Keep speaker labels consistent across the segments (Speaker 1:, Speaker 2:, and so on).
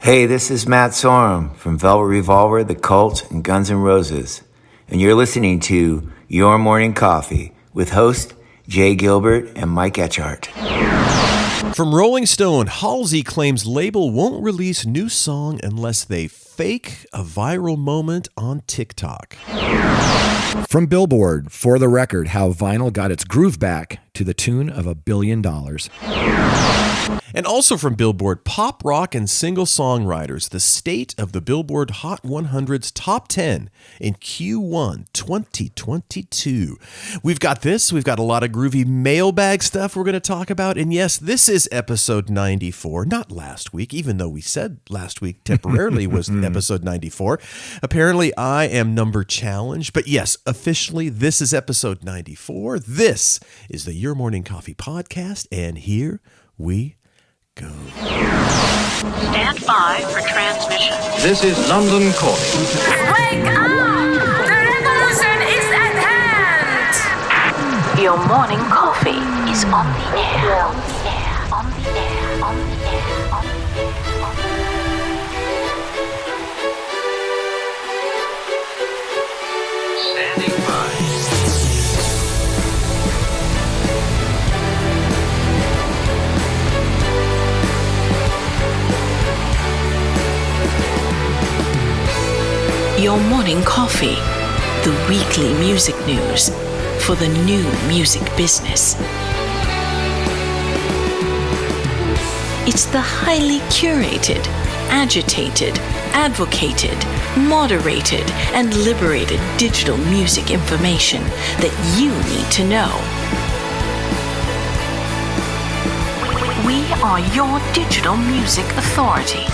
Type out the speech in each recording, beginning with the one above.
Speaker 1: Hey, this is Matt Sorum from Velvet Revolver, The Cult, and Guns N' Roses. And you're listening to Your Morning Coffee with host Jay Gilbert and Mike Etchart.
Speaker 2: From Rolling Stone, Halsey claims label won't release new song unless they fake a viral moment on TikTok.
Speaker 3: From Billboard, For the Record, how vinyl got its groove back to the tune of $1 billion.
Speaker 2: And also from Billboard, pop, rock, and single songwriters, the state of the Billboard Hot 100's Top 10 in Q1 2022. We've got a lot of groovy mailbag stuff we're going to talk about. And yes, this is episode 94, not last week, even though we said last week temporarily was episode 94. Apparently, I am number challenged. But yes, officially, this is episode 94. This is the Your Morning Coffee podcast. And here we go.
Speaker 4: Stand by for transmission.
Speaker 5: This is London calling.
Speaker 6: Wake up! The revolution is at hand!
Speaker 4: Your morning coffee is on the air. On the air. On the air. On the air. On the air. Standing by. Your morning coffee, the weekly music news for the new music business. It's the highly curated, agitated, advocated, moderated, and liberated digital music information that you need to know. We are your digital music authority.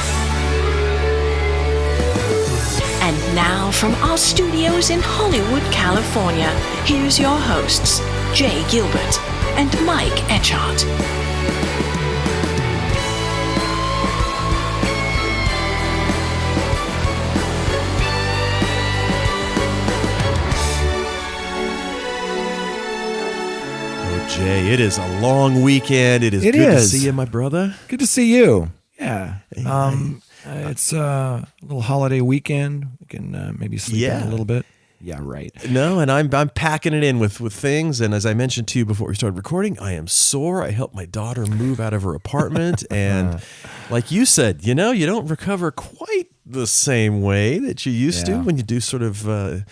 Speaker 4: And now from our studios in Hollywood, California, here's your hosts, Jay Gilbert and Mike Etchart.
Speaker 2: Oh, Jay, it is a long weekend. It is good to see you, my brother.
Speaker 3: Good to see you. Yeah. It's a little holiday weekend. We can maybe sleep in a little bit. Yeah, right.
Speaker 2: No, and I'm packing it in with things. And as I mentioned to you before we started recording, I am sore. I helped my daughter move out of her apartment. And like you said, you don't recover quite the same way that you used to when you do sort of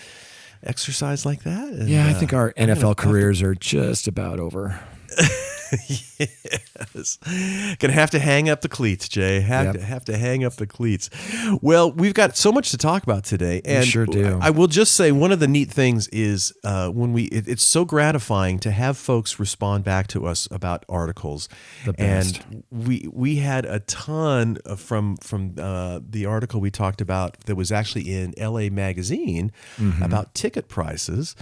Speaker 2: exercise like that. And,
Speaker 3: I think our NFL careers are just about over.
Speaker 2: Yes. Gonna have to hang up the cleats, Jay. Have to hang up the cleats. Well, we've got so much to talk about today. And
Speaker 3: we sure do.
Speaker 2: I will just say one of the neat things is it's so gratifying to have folks respond back to us about articles.
Speaker 3: The best.
Speaker 2: And we had a ton from the article we talked about that was actually in LA Magazine about ticket prices.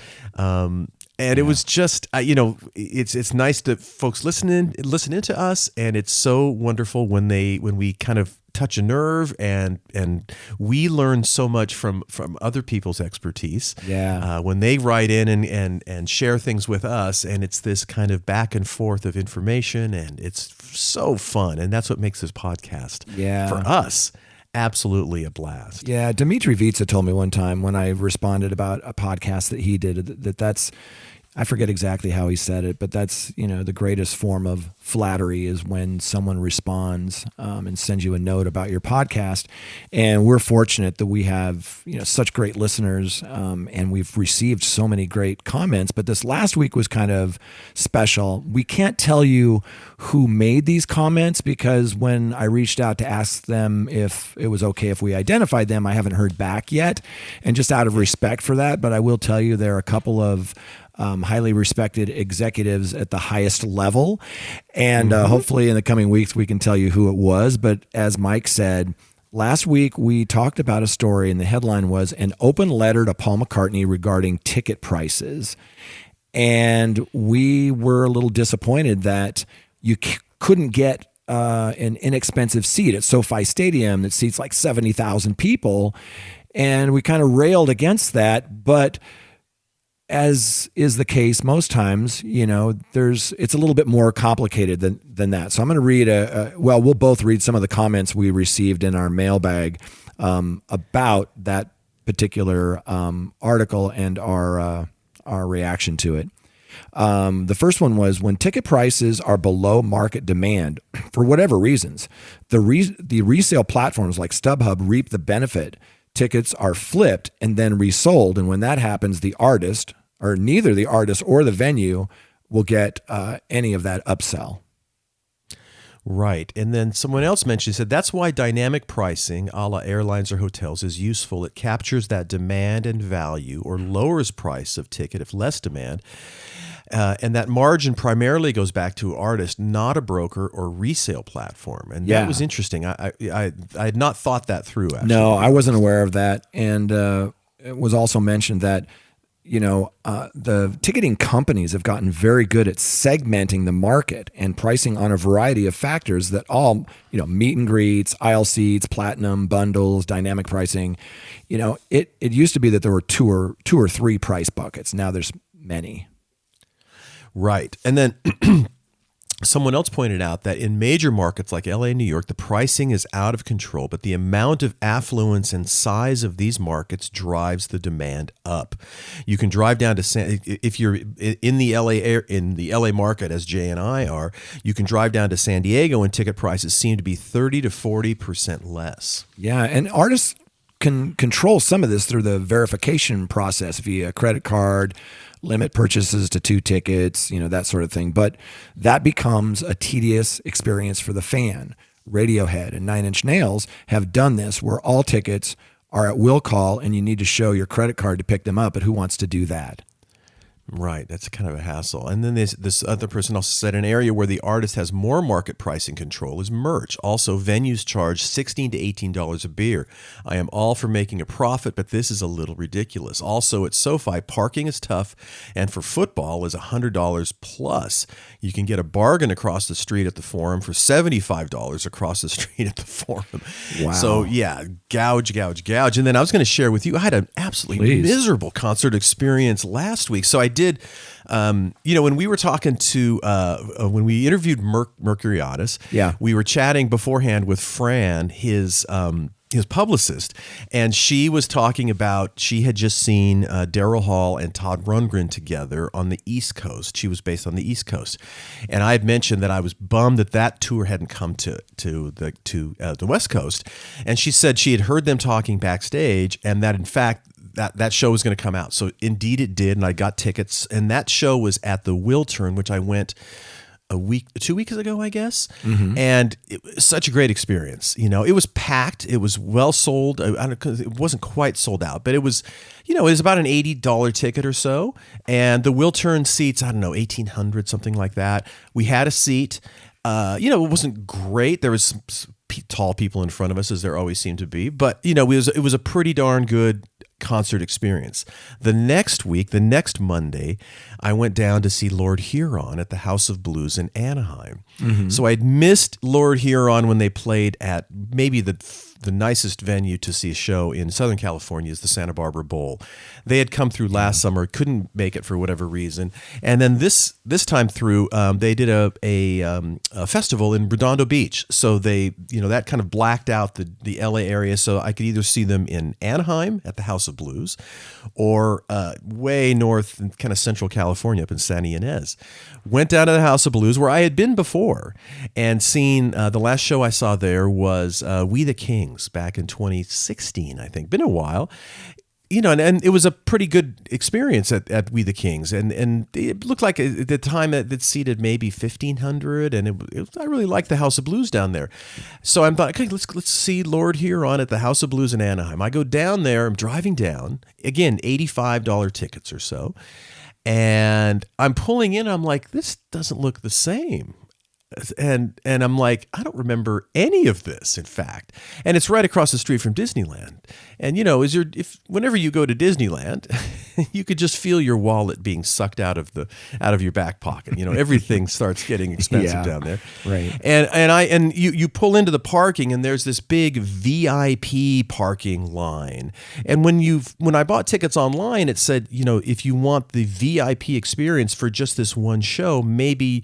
Speaker 2: And it was just, it's nice that folks listen in to us, and it's so wonderful when we kind of touch a nerve, and we learn so much from other people's expertise.
Speaker 3: Yeah.
Speaker 2: When they write in and share things with us, and it's this kind of back and forth of information, and it's so fun, and that's what makes this podcast for us absolutely a blast.
Speaker 3: Yeah, Dimitri Vitsa told me one time when I responded about a podcast that he did that's, I forget exactly how he said it, but that's, the greatest form of flattery is when someone responds and sends you a note about your podcast. And we're fortunate that we have, such great listeners, and we've received so many great comments. But this last week was kind of special. We can't tell you who made these comments because when I reached out to ask them if it was okay if we identified them, I haven't heard back yet. And just out of respect for that, but I will tell you there are a couple of highly respected executives at the highest level. And hopefully in the coming weeks, we can tell you who it was. But as Mike said, last week we talked about a story and the headline was an open letter to Paul McCartney regarding ticket prices. And we were a little disappointed that you couldn't get an inexpensive seat at SoFi Stadium that seats like 70,000 people. And we kind of railed against that. But as is the case most times, it's a little bit more complicated than that. So I'm going to read we'll both read some of the comments we received in our mailbag about that particular article and our reaction to it. The first one was, when ticket prices are below market demand for whatever reasons, the resale platforms like StubHub reap the benefit. Tickets are flipped and then resold, and when that happens, neither the artist or the venue will get any of that upsell.
Speaker 2: Right. And then someone else said, that's why dynamic pricing, a la airlines or hotels, is useful. It captures that demand and value, or lowers price of ticket if less demand. And that margin primarily goes back to artist, not a broker or resale platform. And that was interesting. I had not thought that through, actually.
Speaker 3: No, I wasn't aware of that. And it was also mentioned that the ticketing companies have gotten very good at segmenting the market and pricing on a variety of factors that all, meet and greets, aisle seats, platinum, bundles, dynamic pricing. It used to be that there were two or three price buckets. Now there's many.
Speaker 2: Right. And then someone else pointed out that in major markets like LA and New York, the pricing is out of control, but the amount of affluence and size of these markets drives the demand up. You can drive down to if you're in the LA market, as Jay and I are, you can drive down to San Diego and ticket prices seem to be 30 to 40% less.
Speaker 3: Yeah, and artists can control some of this through the verification process via credit card, limit purchases to 2 tickets, that sort of thing. But that becomes a tedious experience for the fan. Radiohead and Nine Inch Nails have done this, where all tickets are at will call and you need to show your credit card to pick them up. But who wants to do that?
Speaker 2: Right. That's kind of a hassle. And then this other person also said, an area where the artist has more market pricing control is merch. Also, venues charge $16 to $18 a beer. I am all for making a profit, but this is a little ridiculous. Also, at SoFi, parking is tough, and for football is $100 plus. You can get a bargain across the street at the Forum for $75 across the street at the Forum.
Speaker 3: Wow.
Speaker 2: So, yeah, gouge. And then I was going to share with you, I had an absolutely miserable concert experience last week. So I did, when we were talking to, when we interviewed Mercuriadis, we were chatting beforehand with Fran, his publicist, and she was talking about, she had just seen Daryl Hall and Todd Rundgren together on the East Coast. She was based on the East Coast, and I had mentioned that I was bummed that tour hadn't come to the West Coast, and she said she had heard them talking backstage, and that in fact that show was going to come out. So indeed it did, and I got tickets, and that show was at the Wiltern, which I went 2 weeks ago, I guess. Mm-hmm. And it was such a great experience. It was packed. It was well sold. It wasn't quite sold out, but it was, it was about an $80 ticket or so. And the Wiltern seats, I don't know, 1,800, something like that. We had a seat. It wasn't great. There was some tall people in front of us, as there always seemed to be, but it was a pretty darn good concert experience. The next Monday, I went down to see Lord Huron at the House of Blues in Anaheim. Mm-hmm. So I'd missed Lord Huron when they played at maybe the nicest venue to see a show in Southern California is the Santa Barbara Bowl. They had come through last summer, couldn't make it for whatever reason, and then this time through, they did a festival in Redondo Beach. So they, that kind of blacked out the LA area. So I could either see them in Anaheim at the House of Blues, or way north in kind of Central California up in Santa Ynez. Went down to the House of Blues, where I had been before, and seen the last show I saw there was We the Kings back in 2016, I think. Been a while. And it was a pretty good experience at We the Kings, and it looked like at the time it seated maybe 1,500, and I really liked the House of Blues down there. So I thought, okay, let's see Lord Huron at the House of Blues in Anaheim. I go down there, I'm driving down, again, $85 tickets or so, and I'm pulling in, I'm like, this doesn't look the same. And I'm like, I don't remember any of this, in fact. And it's right across the street from Disneyland. And whenever you go to Disneyland, you could just feel your wallet being sucked out of your back pocket. Everything starts getting expensive down there.
Speaker 3: Right.
Speaker 2: And you pull into the parking, and there's this big VIP parking line. And when I bought tickets online, it said, if you want the VIP experience for just this one show, maybe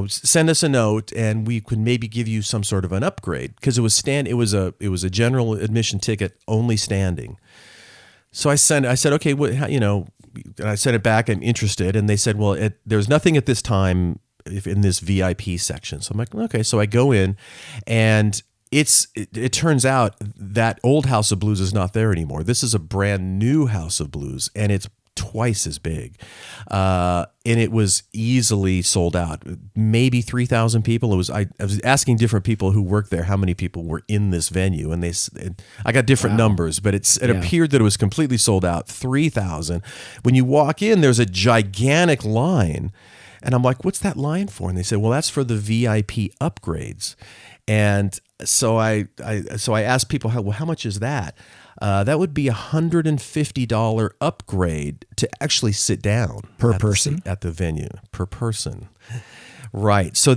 Speaker 2: send us a note and we could maybe give you some sort of an upgrade, because it was a general admission ticket, only standing. So I said, okay, and I sent it back. I'm interested, and they said, well, there's nothing at this time in this VIP section. So I'm like, okay. So I go in, and it turns out that old House of Blues is not there anymore. This is a brand new House of Blues, and it's twice as big, and it was easily sold out. Maybe 3,000 people. I was asking different people who worked there how many people were in this venue, and I got different numbers, but it appeared that it was completely sold out. 3,000. When you walk in, there's a gigantic line, and I'm like, "What's that line for?" And they said, "Well, that's for the VIP upgrades." And so I asked people, how much is that? That would be $150 upgrade to actually sit down
Speaker 3: per person
Speaker 2: at the venue, per person. Right. So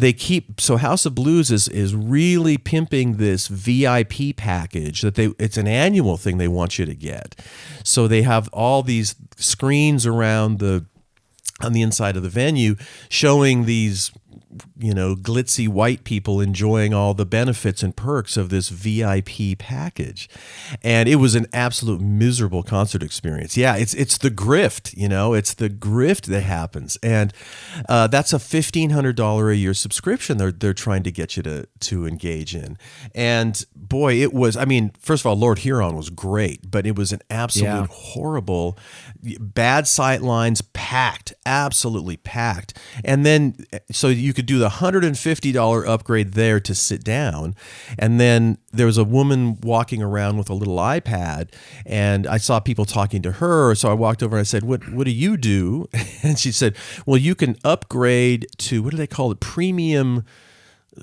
Speaker 2: House of Blues is really pimping this VIP package it's an annual thing they want you to get. So they have all these screens on the inside of the venue showing these glitzy white people enjoying all the benefits and perks of this VIP package. And it was an absolute miserable concert experience. Yeah, it's the grift, it's the grift that happens. And that's a $1,500 a year subscription they're trying to get you to engage in. And boy, it was, first of all, Lord Huron was great, but it was an absolute horrible, bad sight lines, packed, absolutely packed. And then, so you could do the $150 upgrade there to sit down. And then there was a woman walking around with a little iPad, and I saw people talking to her. So I walked over and I said, what do you do? And she said, well, you can upgrade to, what do they call it? Premium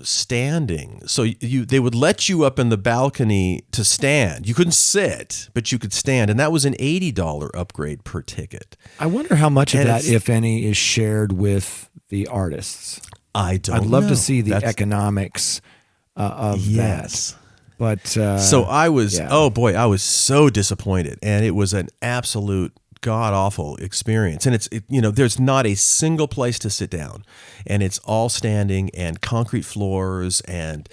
Speaker 2: standing. So they would let you up in the balcony to stand. You couldn't sit, but you could stand. And that was an $80 upgrade per ticket.
Speaker 3: I wonder how much of that, if any, is shared with the artists. I'd love to see the economics of that. But
Speaker 2: so I was, I was so disappointed, and it was an absolute god awful experience. And there's not a single place to sit down, and it's all standing and concrete floors, and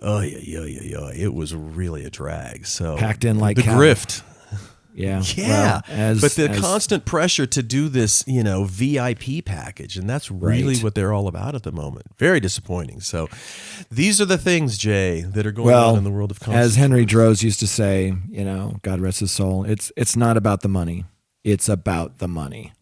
Speaker 2: it was really a drag. So
Speaker 3: packed in like
Speaker 2: the grift.
Speaker 3: Yeah.
Speaker 2: Yeah.
Speaker 3: Well,
Speaker 2: but the constant pressure to do this, VIP package, and that's really what they're all about at the moment. Very disappointing. So these are the things, Jay, that are going on in the world of concerts.
Speaker 3: As Henry Droz used to say, God rest his soul, it's not about the money. It's about the money.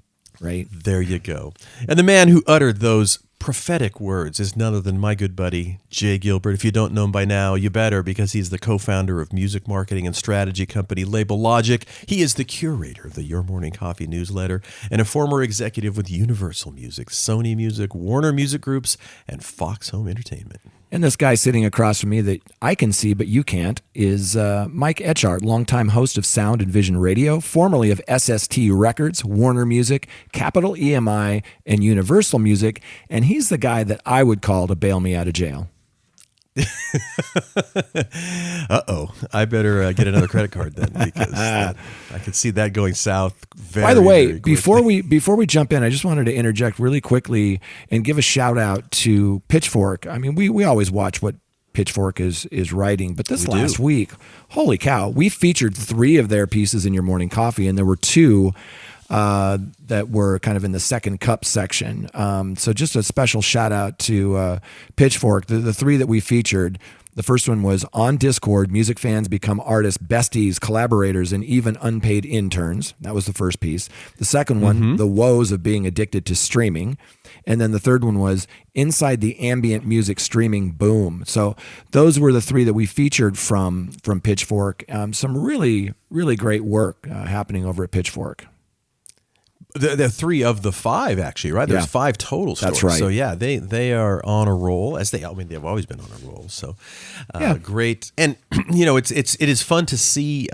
Speaker 3: Right?
Speaker 2: There you go. And the man who uttered those prophetic words is none other than my good buddy, Jay Gilbert. If you don't know him by now, you better, because he's the co-founder of music marketing and strategy company Label Logic. He is the curator of the Your Morning Coffee newsletter and a former executive with Universal Music, Sony Music, Warner Music Groups, and Fox Home Entertainment.
Speaker 3: And this guy sitting across from me that I can see but you can't is Mike Etchart, longtime host of Sound and Vision Radio, formerly of SST Records, Warner Music, Capitol EMI, and Universal Music. And he's the guy that I would call to bail me out of jail.
Speaker 2: Uh-oh. I better get another credit card then, because I could see that going south very,
Speaker 3: By the way,
Speaker 2: very
Speaker 3: before we jump in, I just wanted to interject really quickly and give a shout out to Pitchfork. We always watch what Pitchfork is writing, but this last week, holy cow, we featured 3 of their pieces in Your Morning Coffee, and there were 2 that were kind of in the second cup section. So just a special shout out to Pitchfork. The 3 that we featured, the first one was On Discord, music fans become artists, besties, collaborators, and even unpaid interns. That was the first piece. The second one, the woes of being addicted to streaming. And then the third one was Inside the Ambient Music Streaming Boom. So those were the 3 that we featured from Pitchfork. Some really, really great work happening over at Pitchfork.
Speaker 2: The 3 of the 5, actually, right? There's 5 total stores.
Speaker 3: That's right.
Speaker 2: So yeah, they are on a roll, they've always been on a roll. So great. And it is fun to see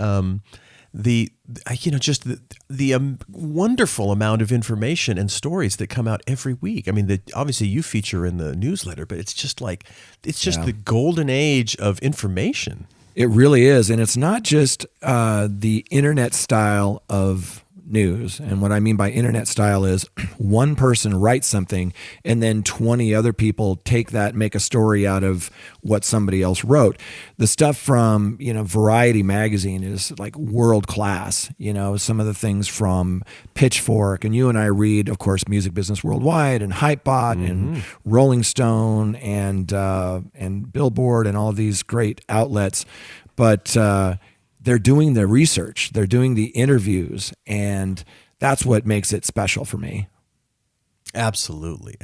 Speaker 2: just the wonderful amount of information and stories that come out every week. I mean, obviously you feature in the newsletter, but it's just the golden age of information.
Speaker 3: It really is. And it's not just the internet style of news. And what I mean by internet style is one person writes something and then 20 other people take that, make a story out of what somebody else wrote. The stuff from, Variety magazine is like world class. Some of the things from Pitchfork, and you and I read, of course, Music Business Worldwide and Hypebot and Rolling Stone and Billboard and all of these great outlets. But they're doing the research, they're doing the interviews, and that's what makes it special for me.
Speaker 2: Absolutely.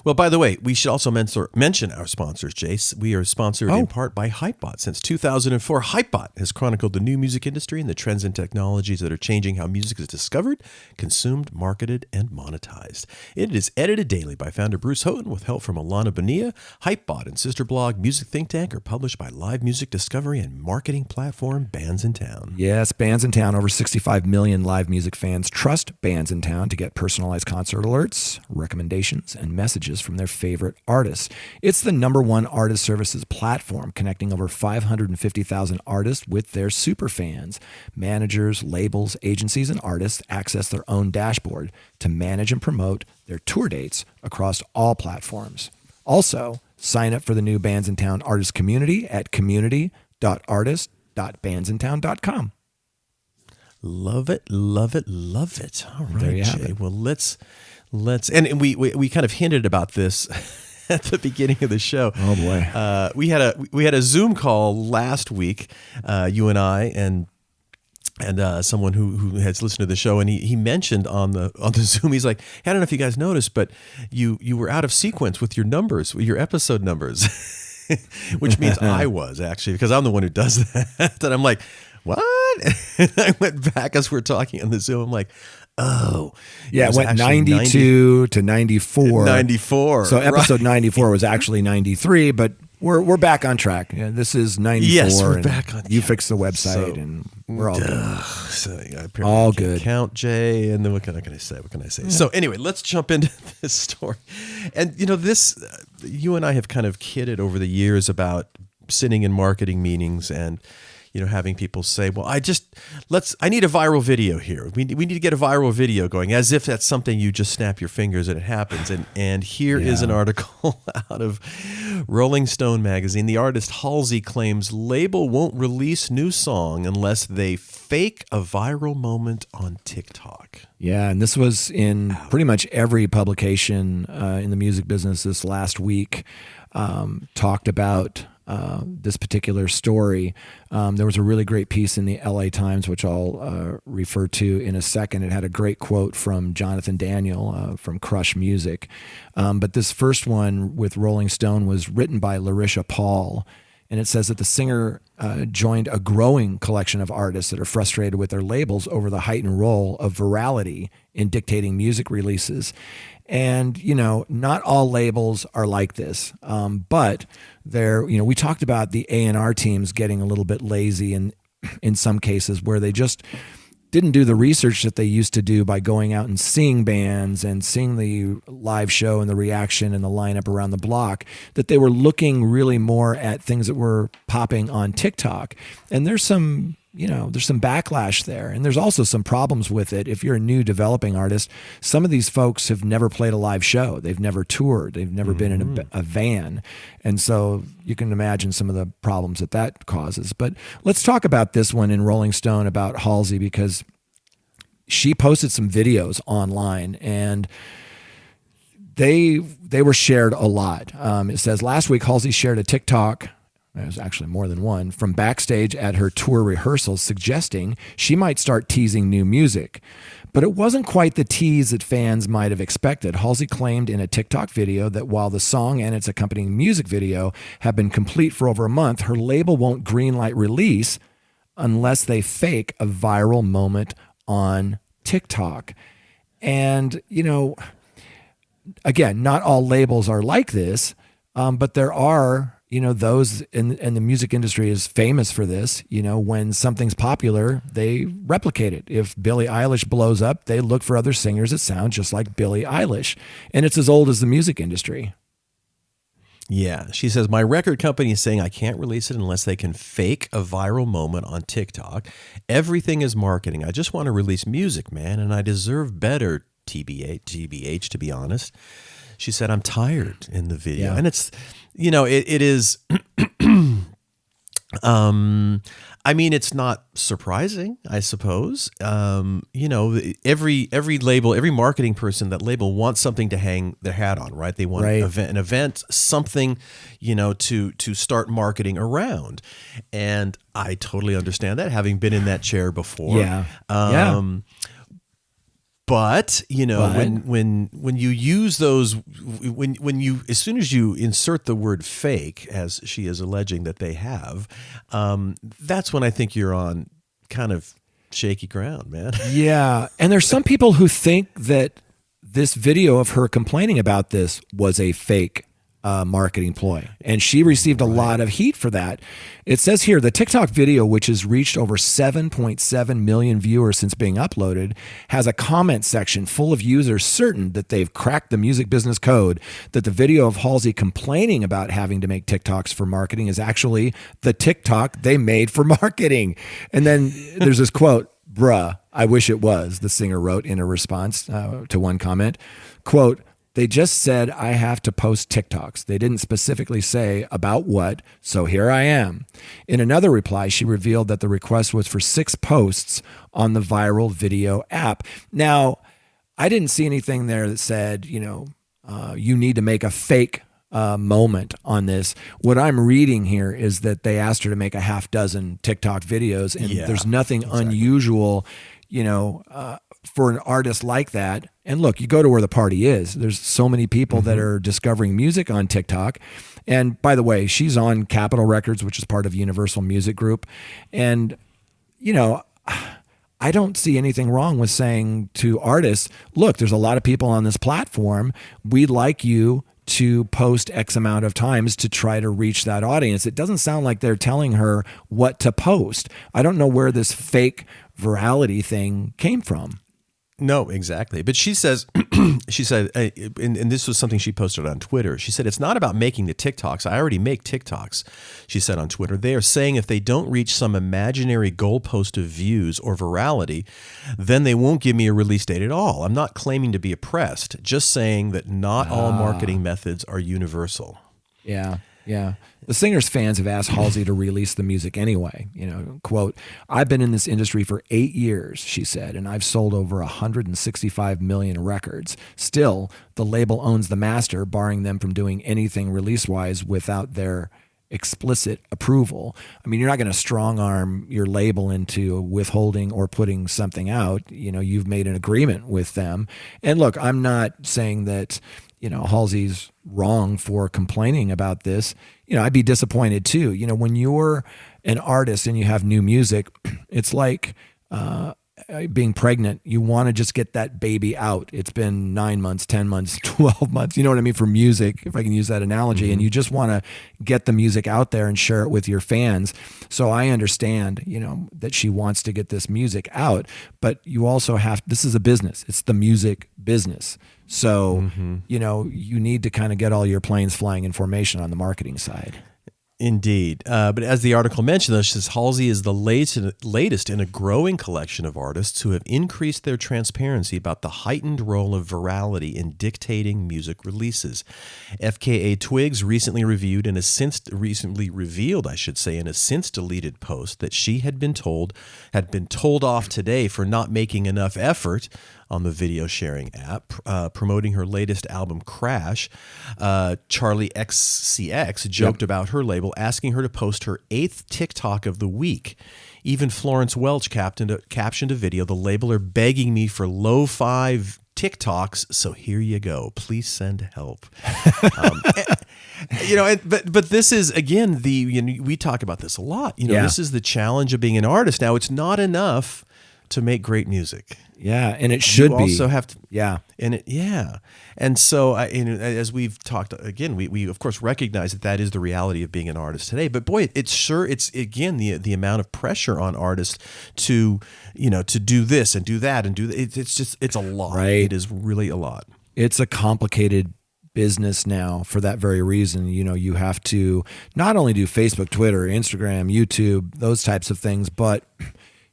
Speaker 2: Well, by the way, we should also mention our sponsors, Jace. We are sponsored in part by Hypebot. Since 2004, Hypebot has chronicled the new music industry and the trends and technologies that are changing how music is discovered, consumed, marketed, and monetized. It is edited daily by founder Bruce Houghton with help from Alana Bonilla. Hypebot and sister blog Music Think Tank are published by live music discovery and marketing platform Bands in Town.
Speaker 3: Yes, Bands in Town. Over 65 million live music fans trust Bands in Town to get personalized concert alerts, recommendations, and messages from their favorite artists. It's the #1 artist services platform connecting over 550,000 artists with their super fans. Managers, labels, agencies, and artists access their own dashboard to manage and promote their tour dates across all platforms. Also, sign up for the new Bands in Town artist community at community.artist.bandsintown.com.
Speaker 2: Love it. All right,
Speaker 3: There you have
Speaker 2: Jay.
Speaker 3: it.
Speaker 2: Well, let's and we kind of hinted about this at the beginning of the show.
Speaker 3: Oh boy.
Speaker 2: We had a Zoom call last week, you and I and someone who has listened to the show, and he mentioned on the Zoom, he's like, hey, I don't know if you guys noticed, but you were out of sequence with your numbers, with your episode numbers, which means I was actually, because I'm the one who does that. And I'm like, what? And I went back as we're talking on the Zoom. I'm like, oh,
Speaker 3: yeah, it went 92 to 94.
Speaker 2: 94.
Speaker 3: So episode 94 was actually 93, but we're back on track. Yeah, this is 94.
Speaker 2: Yes, we're
Speaker 3: and
Speaker 2: back on.
Speaker 3: You fixed the website, and we're all good.
Speaker 2: So
Speaker 3: All good.
Speaker 2: Count Jay, and then what can I say? Yeah. So anyway, let's jump into this story. And this, you and I have kind of kidded over the years about sitting in marketing meetings and having people say, well, I need a viral video here. We need to get a viral video going, as if that's something you just snap your fingers and it happens. And here is an article out of Rolling Stone magazine. The artist Halsey claims label won't release new song unless they fake a viral moment on TikTok.
Speaker 3: Yeah, and this was in pretty much every publication in the music business this last week, talked about this particular story. There was a really great piece in the LA Times, which I'll refer to in a second. It had a great quote from Jonathan Daniel from Crush Music. But this first one with Rolling Stone was written by Larisha Paul. And it says that the singer joined a growing collection of artists that are frustrated with their labels over the heightened role of virality in dictating music releases. And, not all labels are like this. But we talked about the A&R teams getting a little bit lazy in some cases where they just didn't do the research that they used to do by going out and seeing bands and seeing the live show and the reaction and the lineup around the block, that they were looking really more at things that were popping on TikTok. And there's some backlash there. And there's also some problems with it. If you're a new developing artist, some of these folks have never played a live show. They've never toured. They've never been in a van. And so you can imagine some of the problems that causes. But let's talk about this one in Rolling Stone about Halsey, because she posted some videos online and they were shared a lot. It says, last week, Halsey shared a TikTok, there's actually more than one, from backstage at her tour rehearsals, suggesting she might start teasing new music. But it wasn't quite the tease that fans might have expected. Halsey claimed in a TikTok video that while the song and its accompanying music video have been complete for over a month, her label won't greenlight release unless they fake a viral moment on TikTok. And, again, not all labels are like this, but there are those in the music industry is famous for this. When something's popular, they replicate it. If Billie Eilish blows up, they look for other singers that sound just like Billie Eilish. And it's as old as the music industry.
Speaker 2: Yeah, she says, my record company is saying I can't release it unless they can fake a viral moment on TikTok. Everything is marketing. I just want to release music, man, and I deserve better, TBH, to be honest. She said, I'm tired in the video.
Speaker 3: Yeah.
Speaker 2: And it's, it is, it's not surprising, I suppose. Every label, every marketing person, that label wants something to hang their hat on, right? They want an event, something, to start marketing around. And I totally understand that, having been in that chair before.
Speaker 3: Yeah.
Speaker 2: But when you use those, when you, as soon as you insert the word fake, as she is alleging that they have, that's when I think you're on kind of shaky ground, man.
Speaker 3: Yeah, and there's some people who think that this video of her complaining about this was a fake marketing ploy, and she received a lot of heat for that. It says here, the TikTok video, which has reached over 7.7 million viewers since being uploaded, has a comment section full of users certain that they've cracked the music business code, that the video of Halsey complaining about having to make TikToks for marketing is actually the TikTok they made for marketing. And then there's this quote, "Bruh, I wish it was," the singer wrote in a response to one comment. Quote, "They just said I have to post TikToks. They didn't specifically say about what, so here I am." In another reply, she revealed that the request was for 6 posts on the viral video app. Now, I didn't see anything there that said, you need to make a fake moment on this. What I'm reading here is that they asked her to make a half dozen TikTok videos, and there's nothing unusual, for an artist like that. And look, you go to where the party is. There's so many people that are discovering music on TikTok. And by the way, she's on Capitol Records, which is part of Universal Music Group. And, I don't see anything wrong with saying to artists, look, there's a lot of people on this platform. We'd like you to post X amount of times to try to reach that audience. It doesn't sound like they're telling her what to post. I don't know where this fake virality thing came from.
Speaker 2: No, exactly. But she says, she said, and this was something she posted on Twitter. She said, it's not about making the TikToks. I already make TikToks, she said on Twitter. They are saying if they don't reach some imaginary goalpost of views or virality, then they won't give me a release date at all. I'm not claiming to be oppressed, just saying that not all marketing methods are universal.
Speaker 3: Yeah. Yeah. The singer's fans have asked Halsey to release the music anyway. Quote, "I've been in this industry for 8 years," she said, "and I've sold over 165 million records. Still, the label owns the master, barring them from doing anything release-wise without their explicit approval." I mean, you're not going to strong arm your label into withholding or putting something out. You've made an agreement with them. And look, I'm not saying that, Halsey's wrong for complaining about this. I'd be disappointed too. When you're an artist and you have new music, it's like being pregnant. You want to just get that baby out. It's been 9 months, 10 months, 12 months. You know what I mean? For music, if I can use that analogy, and you just want to get the music out there and share it with your fans. So I understand, that she wants to get this music out, but you also this is a business. It's the music business. So, you need to kind of get all your planes flying in formation on the marketing side.
Speaker 2: Indeed. But as the article mentioned, though, she says Halsey is the latest in a growing collection of artists who have increased their transparency about the heightened role of virality in dictating music releases. FKA Twigs recently revealed in a since deleted post that she had been told off today for not making enough effort on the video sharing app, promoting her latest album, Crash. Charlie XCX joked about her label asking her to post her 8th TikTok of the week. Even Florence Welch captioned a video, "The label are begging me for lo-fi TikToks, so here you go. Please send help." But this is, again, we talk about this a lot. This is the challenge of being an artist. Now, it's not enough to make great music.
Speaker 3: Yeah, and it should
Speaker 2: You
Speaker 3: be.
Speaker 2: also have to,
Speaker 3: Yeah.
Speaker 2: and so as we've talked again, we of course recognize that is the reality of being an artist today. But boy, it's again the amount of pressure on artists to do this and do that and do it's a lot.
Speaker 3: Right.
Speaker 2: It is really a lot.
Speaker 3: It's a complicated business now for that very reason. You have to not only do Facebook, Twitter, Instagram, YouTube, those types of things, but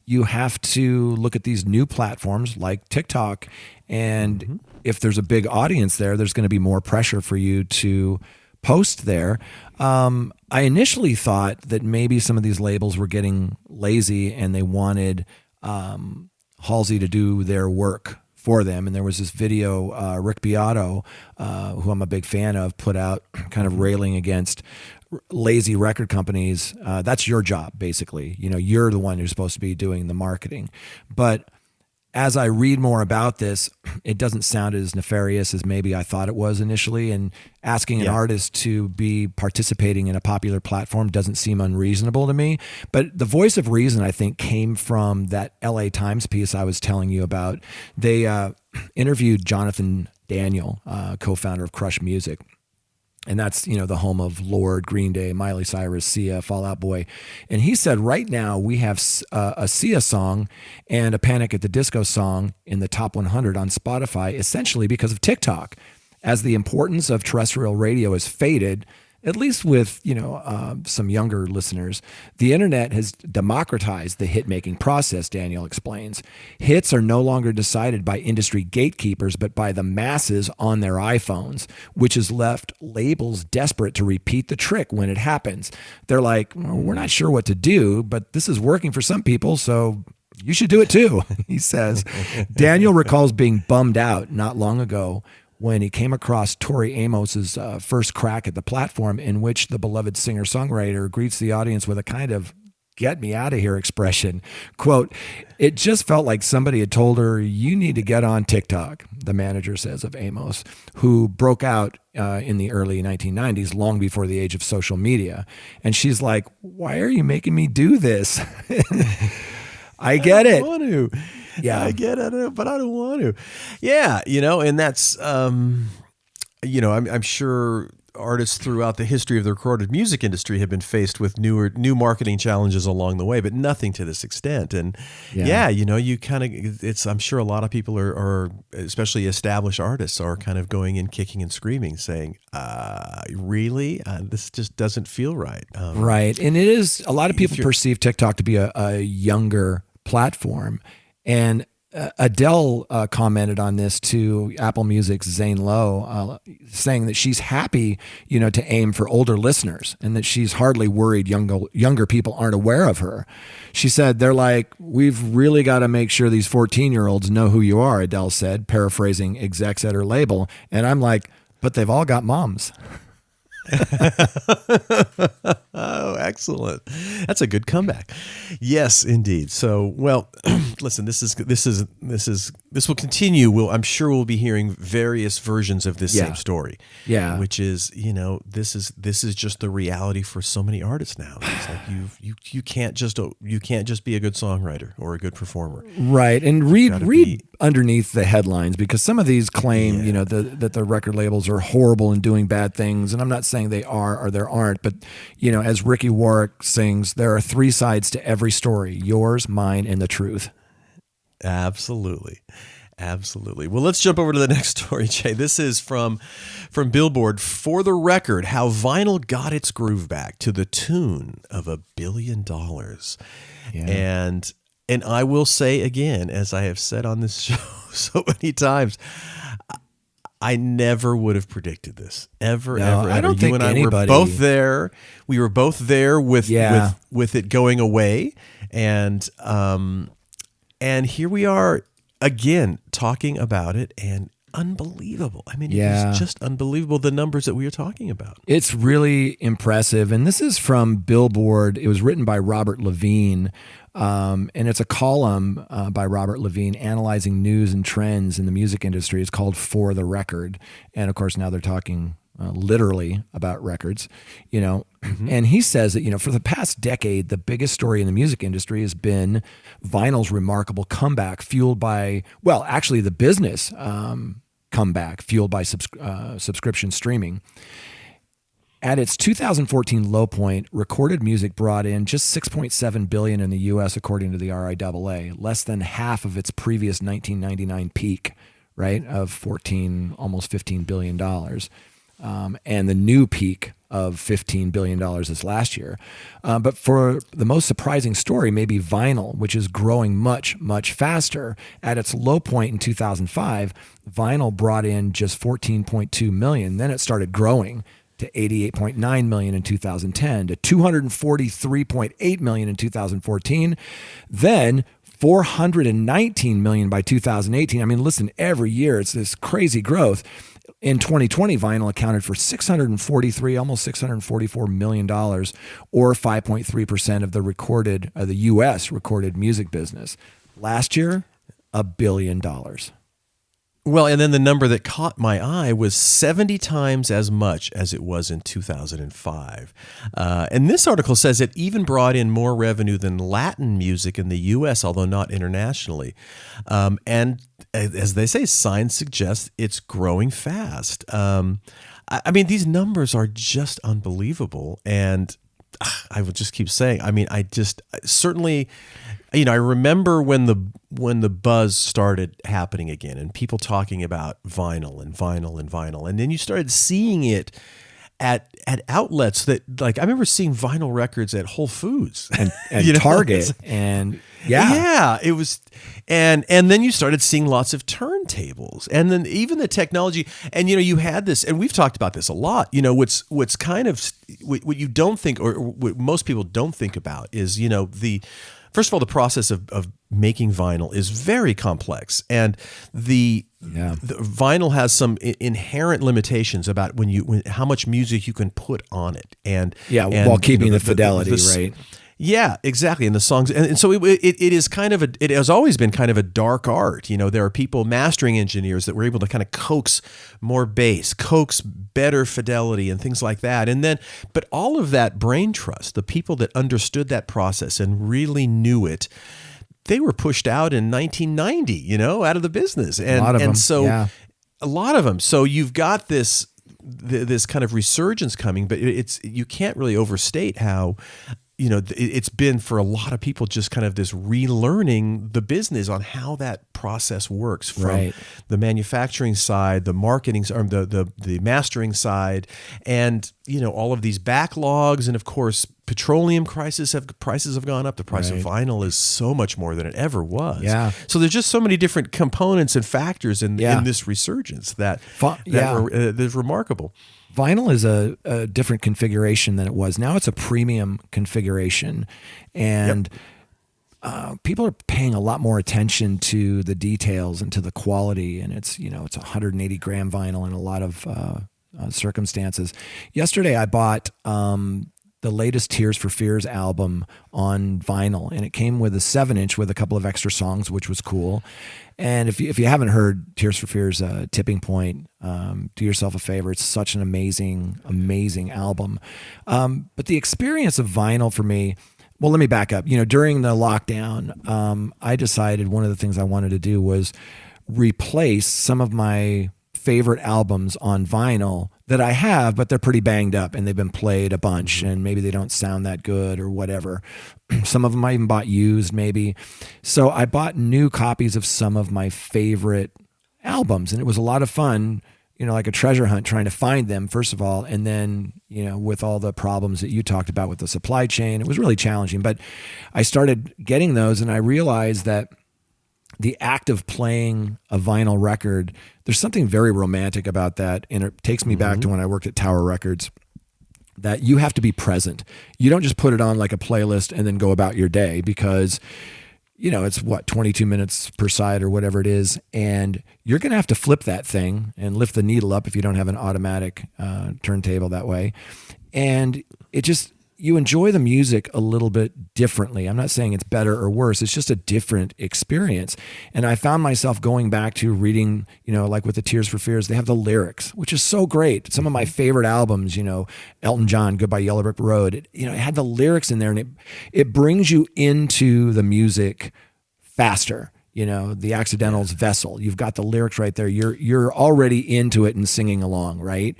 Speaker 3: you have to look at these new platforms like TikTok. And if there's a big audience there, there's going to be more pressure for you to post there. I initially thought that maybe some of these labels were getting lazy and they wanted Halsey to do their work for them. And there was this video, Rick Beato, who I'm a big fan of, put out kind of railing against lazy record companies. That's your job, basically. You're the one who's supposed to be doing the marketing. But as I read more about this, it doesn't sound as nefarious as maybe I thought it was initially. And asking an artist to be participating in a popular platform doesn't seem unreasonable to me. But the voice of reason, I think, came from that LA Times piece I was telling you about. They interviewed Jonathan Daniel, co-founder of Crush Music. And that's, the home of Lorde, Green Day, Miley Cyrus, Sia, Fall Out Boy. And he said, right now we have a Sia song and a Panic at the Disco song in the top 100 on Spotify, essentially because of TikTok. As the importance of terrestrial radio has faded, at least with, some younger listeners, the internet has democratized the hit-making process, Daniel explains. Hits are no longer decided by industry gatekeepers, but by the masses on their iPhones, which has left labels desperate to repeat the trick when it happens. They're like, well, we're not sure what to do, but this is working for some people, so you should do it too, he says. Daniel recalls being bummed out not long ago when he came across Tori Amos's first crack at the platform, in which the beloved singer-songwriter greets the audience with a kind of "get me out of here" expression. Quote, "It just felt like somebody had told her, you need to get on TikTok," the manager says of Amos, who broke out in the early 1990s, long before the age of social media. And she's like, why are you making me do this? I get it.
Speaker 2: I want to.
Speaker 3: Yeah,
Speaker 2: I get it, but I don't want to. Yeah, and that's, I'm sure artists throughout the history of the recorded music industry have been faced with new marketing challenges along the way, but nothing to this extent. And you kind of, I'm sure a lot of people are, especially established artists, are kind of going in kicking and screaming, saying, really? This just doesn't feel right.
Speaker 3: Right. And it is, a lot of people perceive TikTok to be a younger platform. And Adele commented on this to Apple Music's Zane Lowe, saying that she's happy, to aim for older listeners and that she's hardly worried younger people aren't aware of her. She said, they're like, we've really got to make sure these 14-year-olds know who you are, Adele said, paraphrasing execs at her label. And I'm like, but they've all got moms.
Speaker 2: Oh, excellent. That's a good comeback. Yes, indeed. So, well, listen, this will continue. I'm sure we'll be hearing various versions of this same story.
Speaker 3: Yeah.
Speaker 2: Which is, this is just the reality for so many artists now. It's like you can't just be a good songwriter or a good performer.
Speaker 3: Right. And read underneath the headlines, because some of these claim, that the record labels are horrible and doing bad things. And I'm not saying they are or there aren't, but as Ricky Warwick sings, there are three sides to every story: yours, mine, and the truth.
Speaker 2: Absolutely. Well, let's jump over to the next story, Jay. This is from Billboard. For the record, how vinyl got its groove back to the tune of $1 billion. Yeah. And I will say again, as I have said on this show so many times, I never would have predicted this ever.
Speaker 3: I don't think anybody.
Speaker 2: Were both there. We were both there with it going away, and here we are again talking about it, and unbelievable. I mean, it was just unbelievable, the numbers that we were talking about.
Speaker 3: It's really impressive, and this is from Billboard. It was written by Robert Levine. And it's a column by Robert Levine analyzing news and trends in the music industry. It's called For the Record. And of course, now they're talking literally about records, and he says that, for the past decade, the biggest story in the music industry has been vinyl's remarkable comeback fueled by, actually the business comeback fueled by subscription streaming. At its 2014 low point, recorded music brought in just $6.7 billion in the U.S., according to the RIAA, less than half of its previous 1999 peak, right, of almost $15 billion, and the new peak of $15 billion this last year. But for the most surprising story, maybe vinyl, which is growing much, much faster. At its low point in 2005, vinyl brought in just $14.2 million. Then it started growing to $88.9 million in 2010, to $243.8 million in 2014, then $419 million by 2018. I mean, listen, every year it's this crazy growth. In 2020, vinyl accounted for almost $644 million, or 5.3% of the U.S. recorded music business. Last year, $1 billion.
Speaker 2: Well, and then the number that caught my eye was 70 times as much as it was in 2005. And this article says it even brought in more revenue than Latin music in the U.S., although not internationally. And as they say, signs suggest it's growing fast. I mean, these numbers are just unbelievable. And I will just keep saying, I mean, certainly, I remember when the buzz started happening again and people talking about vinyl. And then you started seeing it at outlets that, like, I remember seeing vinyl records at Whole Foods
Speaker 3: and Target. And
Speaker 2: it was, and then you started seeing lots of turntables, and then even the technology, and you had this, and we've talked about this a lot. What's kind of what you don't think, or what most people don't think about is first of all, the process of making vinyl is very complex, and the vinyl has some inherent limitations about how much music you can put on it, and
Speaker 3: while keeping the fidelity, right?
Speaker 2: Yeah, exactly. And the songs, and so it has always been kind of a dark art. There are people, mastering engineers, that were able to kind of coax more bass, coax better fidelity, and things like that. And then, but all of that brain trust, the people that understood that process and really knew it, they were pushed out in 1990, out of the business. And a lot of them. So you've got this kind of resurgence coming, but you can't really overstate how it's been for a lot of people just kind of this relearning the business on how that process works from the manufacturing side, the marketing, or the mastering side, and all of these backlogs, and of course petroleum prices have gone up. The price of vinyl is so much more than it ever was. Yeah. So there's just so many different components and factors in this resurgence that is remarkable.
Speaker 3: Vinyl is a different configuration than it was. Now it's a premium configuration, and people are paying a lot more attention to the details and to the quality. And it's 180 gram vinyl in a lot of circumstances. Yesterday, I bought the latest Tears for Fears album on vinyl, and it came with a 7-inch with a couple of extra songs, which was cool. And if you haven't heard Tears for Fears Tipping Point, do yourself a favor. It's such an amazing, amazing album. But the experience of vinyl for me, well, let me back up. During the lockdown, I decided one of the things I wanted to do was replace some of my favorite albums on vinyl that I have, but they're pretty banged up and they've been played a bunch and maybe they don't sound that good or whatever. Some of them I even bought used maybe. So I bought new copies of some of my favorite albums, and it was a lot of fun, like a treasure hunt, trying to find them, first of all. And then, with all the problems that you talked about with the supply chain, it was really challenging. But I started getting those, and I realized that the act of playing a vinyl record, there's something very romantic about that. And it takes me back to when I worked at Tower Records, that you have to be present. You don't just put it on like a playlist and then go about your day, because, it's 22 minutes per side or whatever it is. And you're going to have to flip that thing and lift the needle up if you don't have an automatic turntable that way. And it just, you enjoy the music a little bit differently. I'm not saying it's better or worse. It's just a different experience. And I found myself going back to reading, like with the Tears for Fears, they have the lyrics, which is so great. Some of my favorite albums, Elton John, Goodbye Yellow Brick Road, it had the lyrics in there, and it brings you into the music faster. The Accidentals, Vessel, you've got the lyrics right there. You're already into it and singing along, right?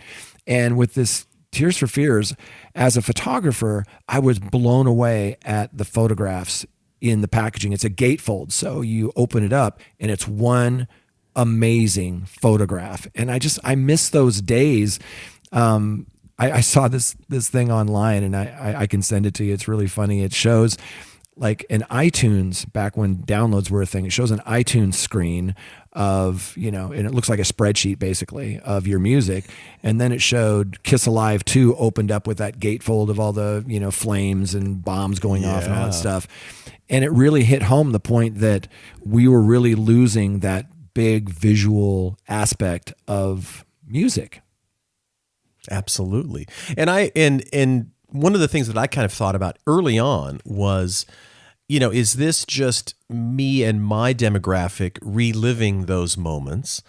Speaker 3: And with this Tears for Fears, as a photographer, I was blown away at the photographs in the packaging. It's a gatefold, so you open it up and it's one amazing photograph. And I miss those days. I saw this thing online, and I can send it to you. It's really funny. It shows like an iTunes, back when downloads were a thing, it shows an iTunes screen of, and it looks like a spreadsheet basically of your music. And then it showed Kiss Alive 2 opened up with that gatefold of all the, flames and bombs going off and all that stuff. And it really hit home the point that we were really losing that big visual aspect of music.
Speaker 2: Absolutely. And one of the things that I kind of thought about early on was, is this just me and my demographic reliving those moments?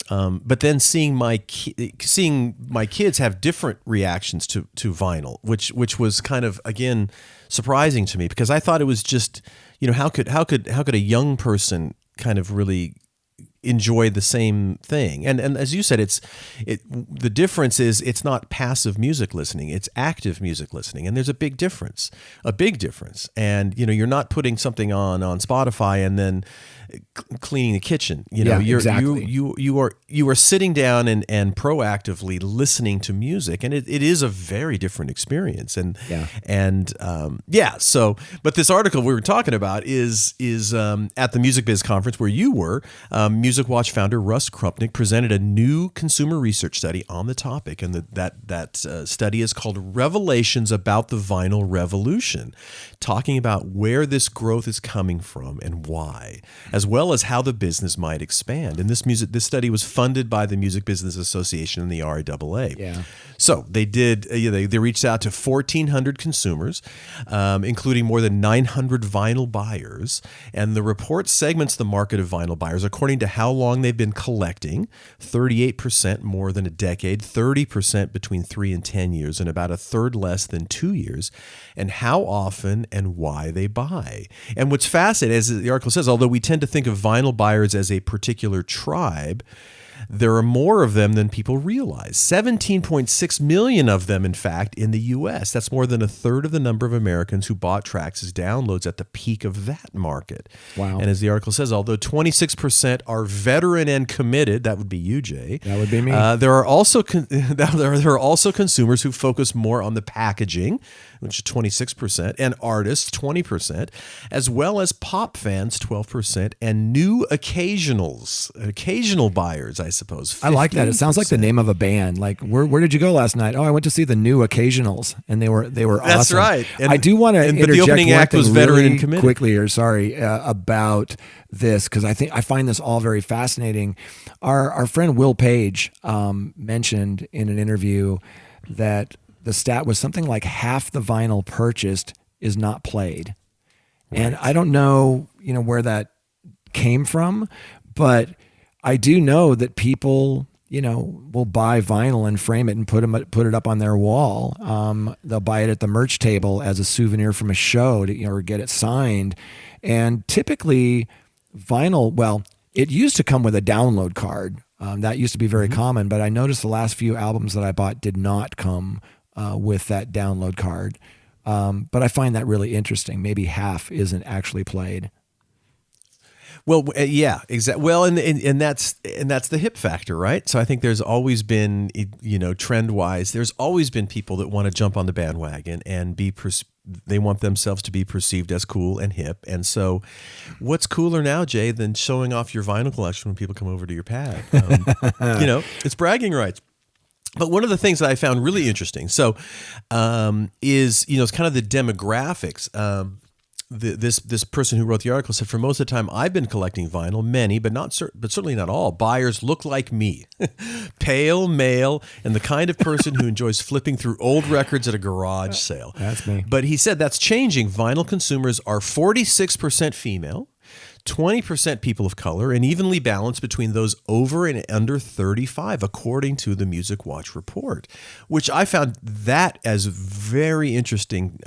Speaker 2: But then seeing my kids have different reactions to vinyl, which was kind of, again, surprising to me, because I thought it was just, how could a young person kind of really enjoy the same thing? And as you said, the difference is it's not passive music listening, it's active music listening, and there's a big difference. And you're not putting something on Spotify and then cleaning the kitchen.
Speaker 3: Exactly.
Speaker 2: You are sitting down and proactively listening to music, and it is a very different experience. So but this article we were talking about is at the Music Biz conference where you were. Music Watch founder Russ Krupnick presented a new consumer research study on the topic, and that study is called Revelations About the Vinyl Revolution, talking about where this growth is coming from and why, as well as how the business might expand. And this study was funded by the Music Business Association and the RIAA.
Speaker 3: Yeah.
Speaker 2: So they did. They reached out to 1,400 consumers, including more than 900 vinyl buyers, and the report segments the market of vinyl buyers according to how long they've been collecting: 38% more than a decade, 30% between 3 and 10 years, and about a third less than 2 years, and how often and why they buy. And what's fascinating, as the article says, although we tend to think of vinyl buyers as a particular tribe, there are more of them than people realize. 17.6 million of them, in fact, in the U.S. That's more than a third of the number of Americans who bought tracks as downloads at the peak of that market.
Speaker 3: Wow.
Speaker 2: And as the article says, although 26% are veteran and committed, that would be you, Jay.
Speaker 3: That would be me.
Speaker 2: There are also consumers who focus more on the packaging, which is 26%, and artists, 20%, as well as pop fans, 12%, and new occasional buyers, I suppose. 15%.
Speaker 3: I like that. It sounds like the name of a band. Like, where did you go last night? Oh, I went to see the New Occasionals, and they were awesome.
Speaker 2: That's right. And
Speaker 3: I do want to interject
Speaker 2: the opening act was veteran
Speaker 3: really
Speaker 2: and committed.
Speaker 3: Quickly, about this, because I find this all very fascinating. Our friend Will Page mentioned in an interview that the stat was something like half the vinyl purchased is not played. Right. And I don't know, where that came from, but I do know that people, will buy vinyl and frame it and put it up on their wall. They'll buy it at the merch table as a souvenir from a show or get it signed. And typically vinyl, well, it used to come with a download card. That used to be very common, but I noticed the last few albums that I bought did not come with that download card. But I find that really interesting. Maybe half isn't actually played.
Speaker 2: Well, yeah, exactly. Well, and that's the hip factor, right? So I think there's always been, trend-wise, there's always been people that want to jump on the bandwagon and they want themselves to be perceived as cool and hip. And so what's cooler now, Jay, than showing off your vinyl collection when people come over to your pad? It's bragging rights. But one of the things that I found really interesting, is, it's kind of the demographics. this person who wrote the article said, for most of the time I've been collecting vinyl, many, but certainly not all, buyers look like me, pale, male, and the kind of person who enjoys flipping through old records at a garage sale.
Speaker 3: That's me.
Speaker 2: But he said that's changing. Vinyl consumers are 46% female, 20% people of color, and evenly balanced between those over and under 35, according to the Music Watch report, which I found that as very interesting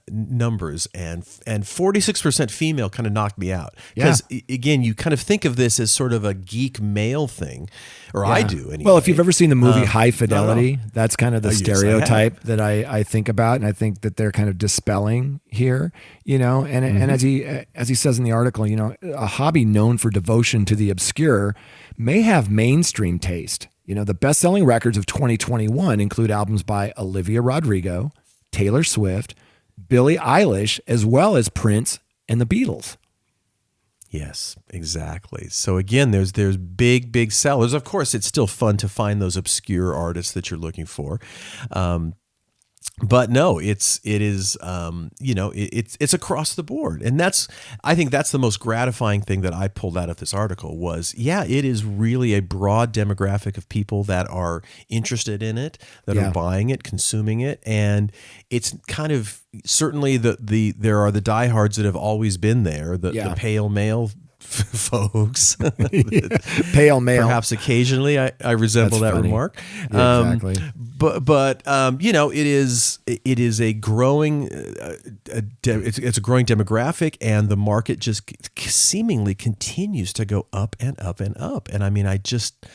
Speaker 2: numbers. And 46% female kind of knocked me out. Because, again, you kind of think of this as sort of a geek male thing, or I do anyway.
Speaker 3: Well, if you've ever seen the movie High Fidelity, that's kind of the stereotype that I think about, and I think that they're kind of dispelling here, and as he says in the article, a hobby known for devotion to the obscure may have mainstream taste. The best-selling records of 2021 include albums by Olivia Rodrigo, Taylor Swift, Billie Eilish, as well as Prince and the Beatles.
Speaker 2: Yes, exactly. So again, there's big sellers. Of course, it's still fun to find those obscure artists that you're looking for. But no, it's across the board. And I think that's the most gratifying thing that I pulled out of this article was, it is really a broad demographic of people that are interested in it, that are buying it, consuming it. And it's kind of certainly there are the diehards that have always been there, the pale male folks.
Speaker 3: Pale male.
Speaker 2: Perhaps occasionally I resemble that remark.
Speaker 3: Yeah, exactly.
Speaker 2: But it is a growing it's a growing demographic, and the market just seemingly continues to go up and up and up. And I mean, I'm just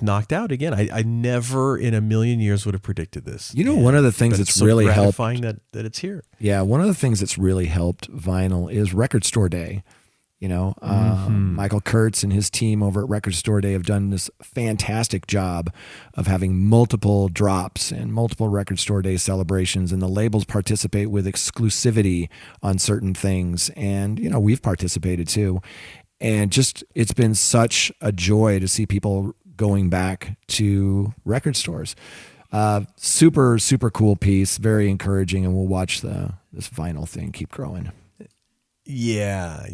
Speaker 2: knocked out again. I never in a million years would have predicted this.
Speaker 3: One of the things that's
Speaker 2: so
Speaker 3: really helped,
Speaker 2: that it's here.
Speaker 3: Yeah, one of the things that's really helped vinyl is Record Store Day. Michael Kurtz and his team over at Record Store Day have done this fantastic job of having multiple drops and multiple Record Store Day celebrations, and the labels participate with exclusivity on certain things. And, we've participated too. And just, it's been such a joy to see people going back to record stores. Super, super cool piece, very encouraging, and we'll watch this vinyl thing keep growing.
Speaker 2: Yeah.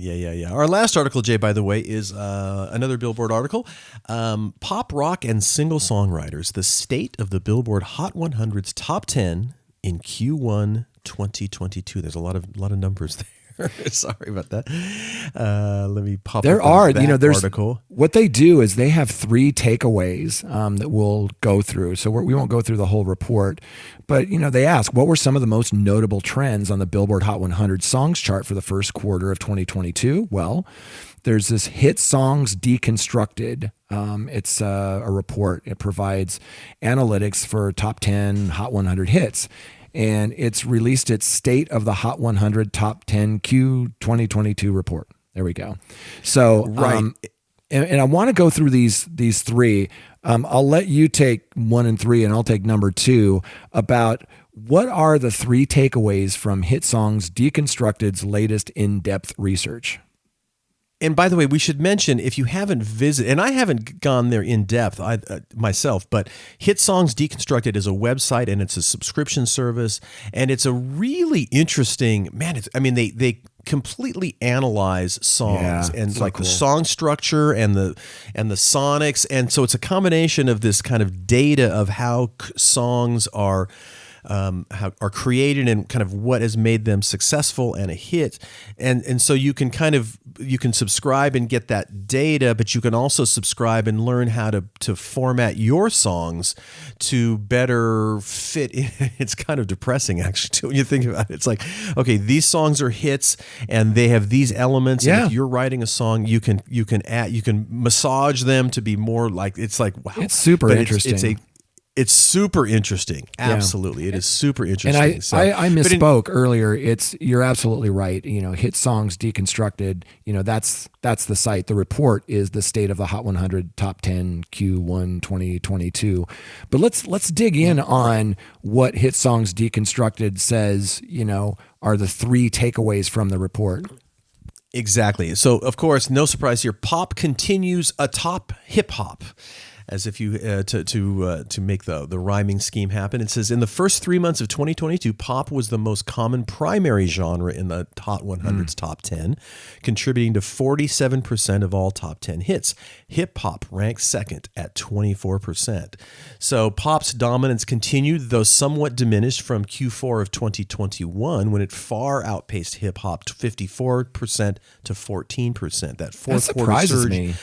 Speaker 2: Our last article, Jay, by the way, is another Billboard article. Pop, rock, and single songwriters, the state of the Billboard Hot 100's top 10 in Q1 2022. There's a lot of numbers there. Sorry about that. Let me pop
Speaker 3: there
Speaker 2: up
Speaker 3: are,
Speaker 2: that
Speaker 3: there's
Speaker 2: article.
Speaker 3: What they do is they have 3 takeaways that we'll go through. So we won't go through the whole report, but they ask, what were some of the most notable trends on the Billboard Hot 100 songs chart for the first quarter of 2022? Well, there's this Hit Songs Deconstructed. It's a report. It provides analytics for top 10 Hot 100 hits. And it's released its State of the Hot 100 Top 10 Q 2022 report. There we go. So,
Speaker 2: right.
Speaker 3: And I want to go through these 3. I'll let you take 1 and 3, and I'll take number 2 about what are the 3 takeaways from Hit Songs Deconstructed's latest in-depth research.
Speaker 2: And by the way, we should mention, if you haven't visited, and I haven't gone there in depth myself, but Hit Songs Deconstructed is a website, and it's a subscription service, and it's a really interesting, they completely analyze songs and so the song structure and the sonics, and so it's a combination of this kind of data of how songs are created and kind of what has made them successful and a hit. And so you can subscribe and get that data, but you can also subscribe and learn how to format your songs to better fit in. It's kind of depressing, actually, too, when you think about it. It's like, okay, these songs are hits and they have these elements.
Speaker 3: Yeah.
Speaker 2: And if you're writing a song, you can massage them to be more like, it's like, wow.
Speaker 3: It's super interesting.
Speaker 2: It's super interesting. Absolutely. Yeah. It is super interesting.
Speaker 3: And I misspoke earlier. You're absolutely right. Hit Songs Deconstructed, that's the site. The report is the State of the Hot 100 Top 10 Q1 2022. But let's dig in on what Hit Songs Deconstructed says, are the 3 takeaways from the report.
Speaker 2: Exactly. So, of course, no surprise here. Pop continues atop hip hop. as if you to make the rhyming scheme happen. It says, in the first 3 months of 2022, pop was the most common primary genre in the Hot 100's top 10, contributing to 47% of all top 10 hits. Hip hop ranked second at 24%. So pop's dominance continued, though somewhat diminished from Q4 of 2021, when it far outpaced hip hop, 54% to 14%. That fourth quarter
Speaker 3: surprises
Speaker 2: surge.
Speaker 3: me.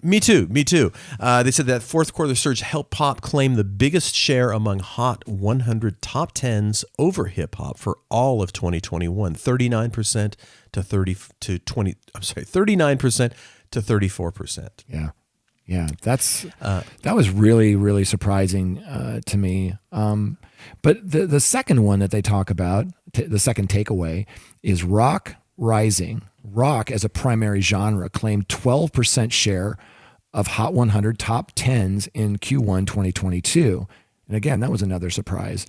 Speaker 2: Me too. They said that fourth quarter surge helped pop claim the biggest share among Hot 100 top 10s over hip hop for all of 2021, 39% to 34%.
Speaker 3: Yeah, that was really, really surprising to me. But the second one that they talk about, the second takeaway, is rock rising. Rock as a primary genre claimed 12% share of Hot 100 top 10s in Q1 2022. And again, that was another surprise.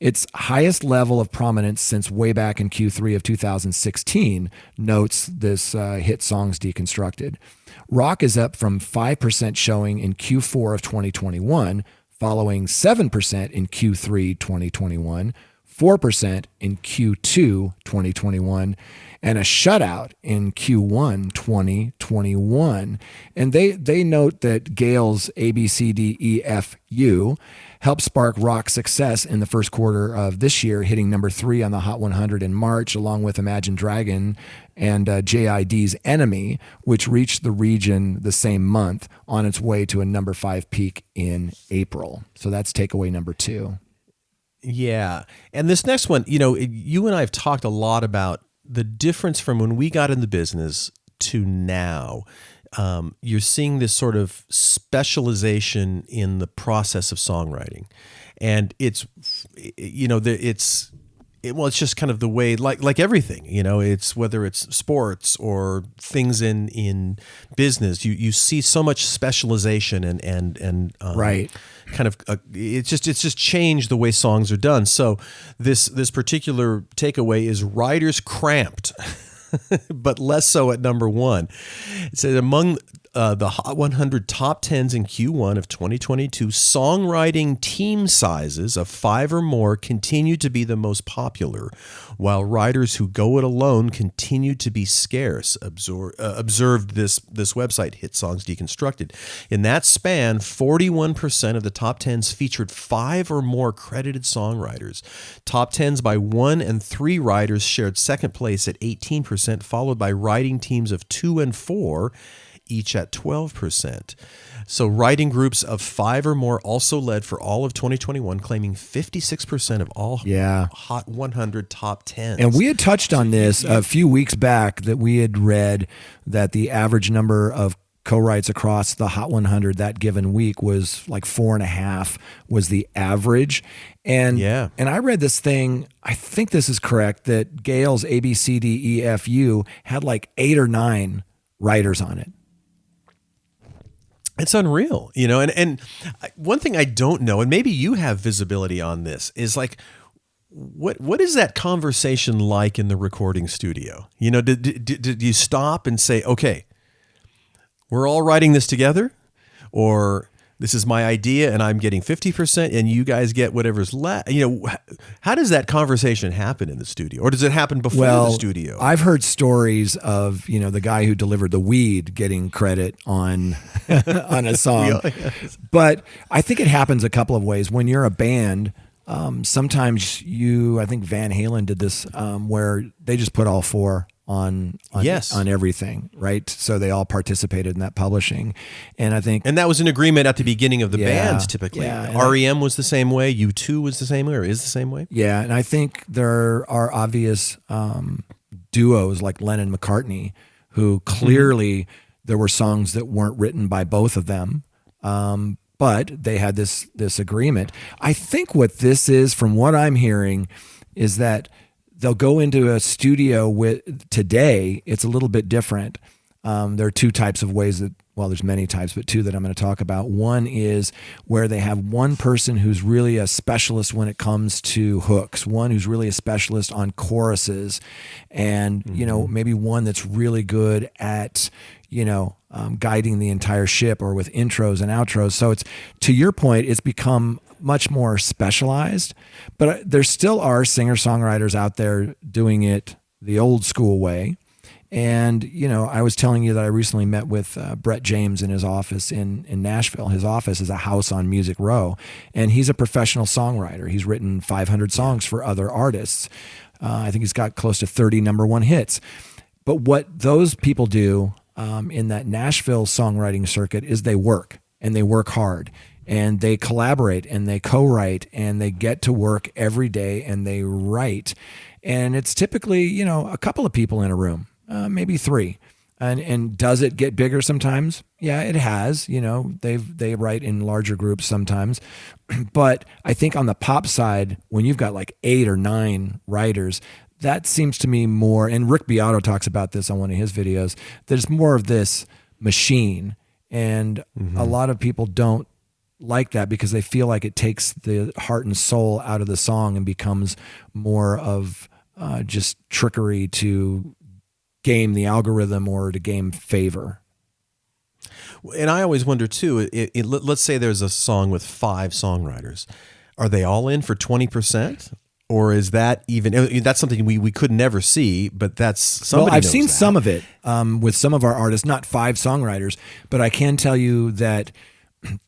Speaker 3: Its highest level of prominence since way back in Q3 of 2016, notes this Hit Songs Deconstructed. Rock is up from 5% showing in Q4 of 2021, following 7% in Q3 2021, 4% in Q2 2021, and a shutout in Q1 2021. And they note that Gale's ABCDEFU helped spark rock success in the first quarter of this year, hitting number 3 on the Hot 100 in March, along with Imagine Dragon and JID's Enemy, which reached the region the same month on its way to a number 5 peak in April. So that's takeaway number 2.
Speaker 2: Yeah. And this next one, you and I have talked a lot about the difference from when we got in the business to now. You're seeing this sort of specialization in the process of songwriting. And it's just kind of the way, like everything, it's whether it's sports or things in business, you see so much specialization and
Speaker 3: right.
Speaker 2: Kind of it's just changed the way songs are done. So this particular takeaway is writers cramped, but less so at number 1. It said among the Hot 100 top 10s in Q1 of 2022, songwriting team sizes of 5 or more continue to be the most popular, while writers who go it alone continue to be scarce, observed this website, Hit Songs Deconstructed. In that span, 41% of the top 10s featured 5 or more credited songwriters. Top 10s by 1 and 3 writers shared second place at 18%, followed by writing teams of 2 and 4, each at 12%. So writing groups of 5 or more also led for all of 2021, claiming 56% of all Hot 100 top 10s.
Speaker 3: And we had touched on this a few weeks back, that we had read that the average number of co-writes across the Hot 100 that given week was like 4.5 was the average. And I read this thing, I think this is correct, that Gale's ABCDEFU had like 8 or 9 writers on it.
Speaker 2: It's unreal, and one thing I don't know, and maybe you have visibility on this, is like, what is that conversation like in the recording studio? Did you stop and say, okay, we're all writing this together, or this is my idea and I'm getting 50% and you guys get whatever's left? How does that conversation happen in the studio, or does it happen before the studio?
Speaker 3: I've heard stories of, the guy who delivered the weed getting credit on on a song. But I think it happens a couple of ways. When you're a band, sometimes I think Van Halen did this, where they just put all 4 on everything, right? So they all participated in that publishing. And I think...
Speaker 2: And that was an agreement at the beginning of the band, typically.
Speaker 3: Yeah,
Speaker 2: REM was the same way. U2 was the same way, or is the same way.
Speaker 3: Yeah, and I think there are obvious duos like Lennon and McCartney, who clearly there were songs that weren't written by both of them, but they had this agreement. I think what this is, from what I'm hearing, is that they'll go into a studio today. It's a little bit different. There are two types of ways that, well, there's many types, but two that I'm going to talk about. One is where they have one person who's really a specialist when it comes to hooks, one who's really a specialist on choruses, and, maybe one that's really good at, guiding the entire ship, or with intros and outros. So it's, to your point, it's become much more specialized, but there still are singer-songwriters out there doing it the old school way. And, I was telling you that I recently met with Brett James in his office in Nashville. His office is a house on Music Row, and he's a professional songwriter. He's written 500 songs for other artists. I think he's got close to 30 number one hits. But what those people do in that Nashville songwriting circuit is they work, and they work hard, and they collaborate, and they co-write, and they get to work every day, and they write. And it's typically, a couple of people in a room. Maybe three. And does it get bigger sometimes? Yeah, it has. They write in larger groups sometimes. But I think on the pop side, when you've got like 8 or 9 writers, that seems to me more, and Rick Beato talks about this on one of his videos, there's more of this machine. And a lot of people don't like that because they feel like it takes the heart and soul out of the song and becomes more of just trickery to game the algorithm or to game favor.
Speaker 2: And I always wonder too, let's say there's a song with 5 songwriters. Are they all in for 20%? Or is that even, that's something we could never see, but that's somebody.
Speaker 3: Well, I've
Speaker 2: knows
Speaker 3: seen
Speaker 2: that.
Speaker 3: some of it with some of our artists, not 5 songwriters, but I can tell you that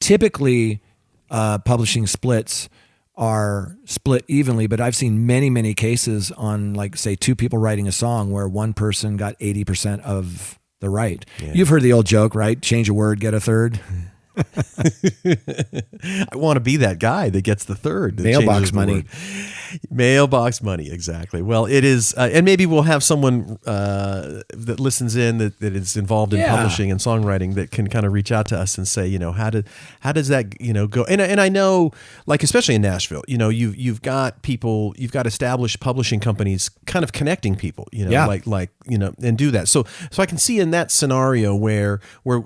Speaker 3: typically publishing splits are split evenly, but I've seen many, many cases on, like, say, 2 people writing a song where one person got 80% of the right. Yeah. You've heard the old joke, right? Change a word, get a third.
Speaker 2: I want to be that guy that gets the third.
Speaker 3: Mailbox money.
Speaker 2: Mailbox money, exactly. Well, it is, and maybe we'll have someone that listens in that is involved in publishing and songwriting that can kind of reach out to us and say, how does that go? And I know, like, especially in Nashville, you've got people, you've got established publishing companies kind of connecting people, and do that. So I can see in that scenario where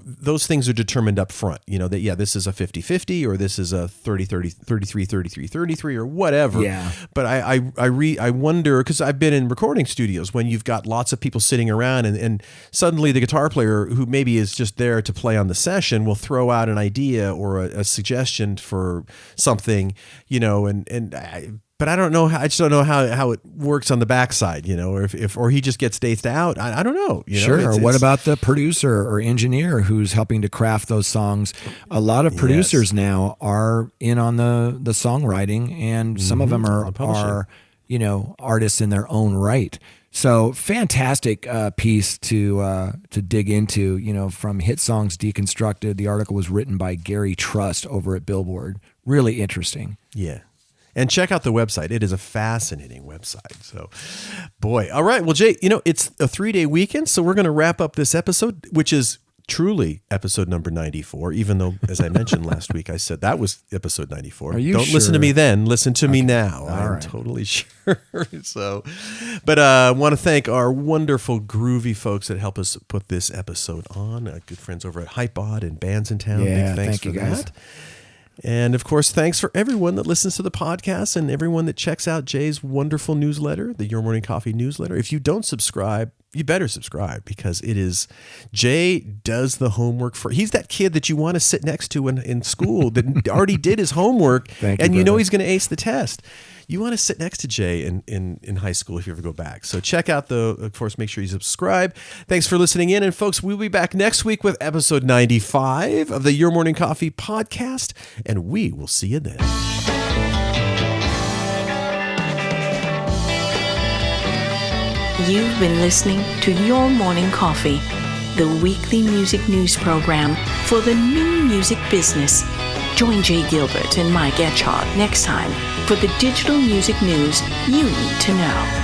Speaker 2: those things are determined up front, that this is a 50-50 or this is a 30-30, 33-33 or whatever.
Speaker 3: Yeah.
Speaker 2: But I wonder, because I've been in recording studios when you've got lots of people sitting around and suddenly the guitar player, who maybe is just there to play on the session, will throw out an idea or a suggestion for something, but I don't know. I just don't know how it works on the backside, or he just gets dated out. I don't know.
Speaker 3: Sure. Or what about the producer or engineer who's helping to craft those songs? A lot of producers now are in on the songwriting, and some of them are artists in their own right. So fantastic piece to dig into, from Hit Songs Deconstructed. The article was written by Gary Trust over at Billboard. Really interesting.
Speaker 2: Yeah. And check out the website. It is a fascinating website. So, boy. All right. Well, Jay, it's a 3-day weekend, so we're going to wrap up this episode, which is truly episode number 94, even though, as I mentioned last week, I said that was episode 94.
Speaker 3: Are you
Speaker 2: Don't
Speaker 3: sure?
Speaker 2: listen to me then. Listen to me now. I'm
Speaker 3: right.
Speaker 2: totally sure. So, but I want to thank our wonderful, groovy folks that help us put this episode on. Good friends over at Hypebot and Bands in Town.
Speaker 3: Yeah,
Speaker 2: Big thanks
Speaker 3: thank you,
Speaker 2: for
Speaker 3: guys.
Speaker 2: that. And of course, thanks for everyone that listens to the podcast and everyone that checks out Jay's wonderful newsletter, the Your Morning Coffee newsletter. If you don't subscribe, you better subscribe, because Jay does the homework he's that kid that you want to sit next to in school that already did his homework and you know he's going to ace the test. You want to sit next to Jay in high school if you ever go back. So check out of course, make sure you subscribe. Thanks for listening in. And folks, we'll be back next week with episode 95 of the Your Morning Coffee podcast. And we will see you then.
Speaker 4: You've been listening to Your Morning Coffee, the weekly music news program for the new music business. Join Jay Gilbert and Mike Etchart next time for the digital music news you need to know.